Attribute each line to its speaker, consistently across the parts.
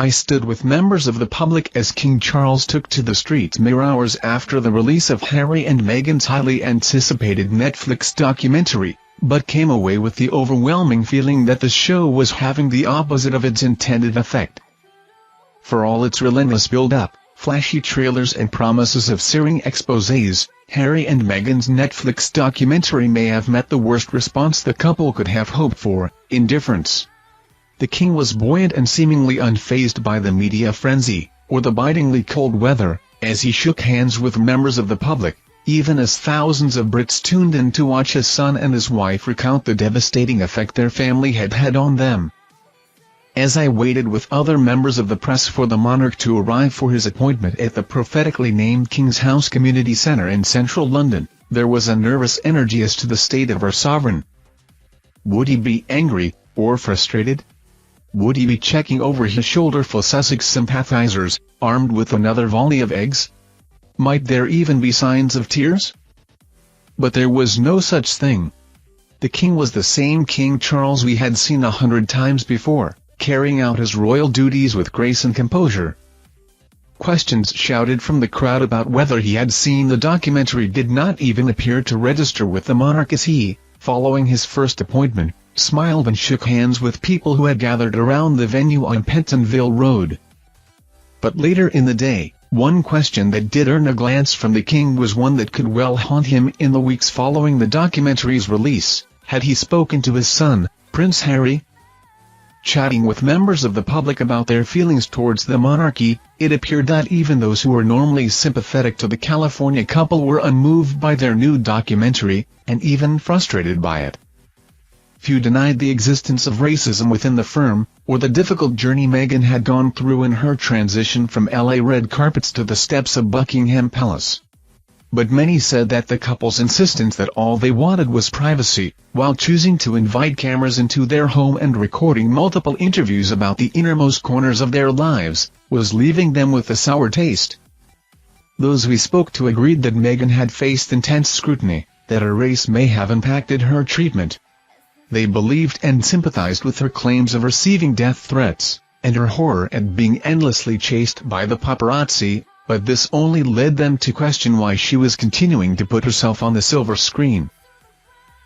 Speaker 1: I stood with members of the public as King Charles took to the streets mere hours after the release of Harry and Meghan's highly anticipated Netflix documentary, but came away with the overwhelming feeling that the show was having the opposite of its intended effect. For all its relentless build-up, flashy trailers and promises of searing exposés, Harry and Meghan's Netflix documentary may have met the worst response the couple could have hoped for: indifference. The king was buoyant and seemingly unfazed by the media frenzy, or the bitingly cold weather, as he shook hands with members of the public, even as thousands of Brits tuned in to watch his son and his wife recount the devastating effect their family had had on them. As I waited with other members of the press for the monarch to arrive for his appointment at the prophetically named King's House Community Centre in central London, there was a nervous energy as to the state of our sovereign. Would he be angry, or frustrated? Would he be checking over his shoulder for Sussex sympathisers, armed with another volley of eggs? Might there even be signs of tears? But there was no such thing. The king was the same King Charles we had seen 100 times before, carrying out his royal duties with grace and composure. Questions shouted from the crowd about whether he had seen the documentary did not even appear to register with the monarch as he, following his first appointment, smiled and shook hands with people who had gathered around the venue on Pentonville Road. But later in the day, one question that did earn a glance from the king was one that could well haunt him in the weeks following the documentary's release: had he spoken to his son, Prince Harry? Chatting with members of the public about their feelings towards the monarchy, it appeared that even those who were normally sympathetic to the California couple were unmoved by their new documentary, and even frustrated by it. Few denied the existence of racism within the firm, or the difficult journey Meghan had gone through in her transition from LA red carpets to the steps of Buckingham Palace. But many said that the couple's insistence that all they wanted was privacy, while choosing to invite cameras into their home and recording multiple interviews about the innermost corners of their lives, was leaving them with a sour taste. Those we spoke to agreed that Meghan had faced intense scrutiny, that her race may have impacted her treatment. They believed and sympathized with her claims of receiving death threats, and her horror at being endlessly chased by the paparazzi, but this only led them to question why she was continuing to put herself on the silver screen.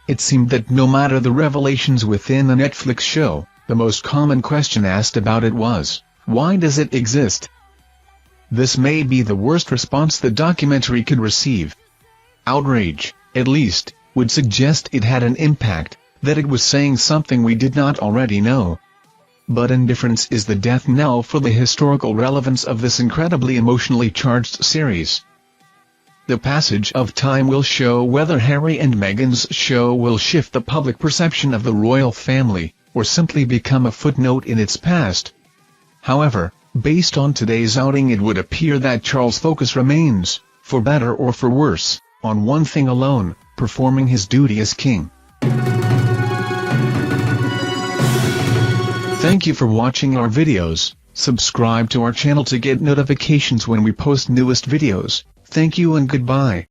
Speaker 1: It seemed that no matter the revelations within a Netflix show, the most common question asked about it was, why does it exist? This may be the worst response the documentary could receive. Outrage, at least, would suggest it had an impact, that it was saying something we did not already know. But indifference is the death knell for the historical relevance of this incredibly emotionally charged series. The passage of time will show whether Harry and Meghan's show will shift the public perception of the royal family, or simply become a footnote in its past. However, based on today's outing, it would appear that Charles' focus remains, for better or for worse, on one thing alone: performing his duty as king. Thank you for watching our videos. Subscribe to our channel to get notifications when we post newest videos. Thank you and goodbye.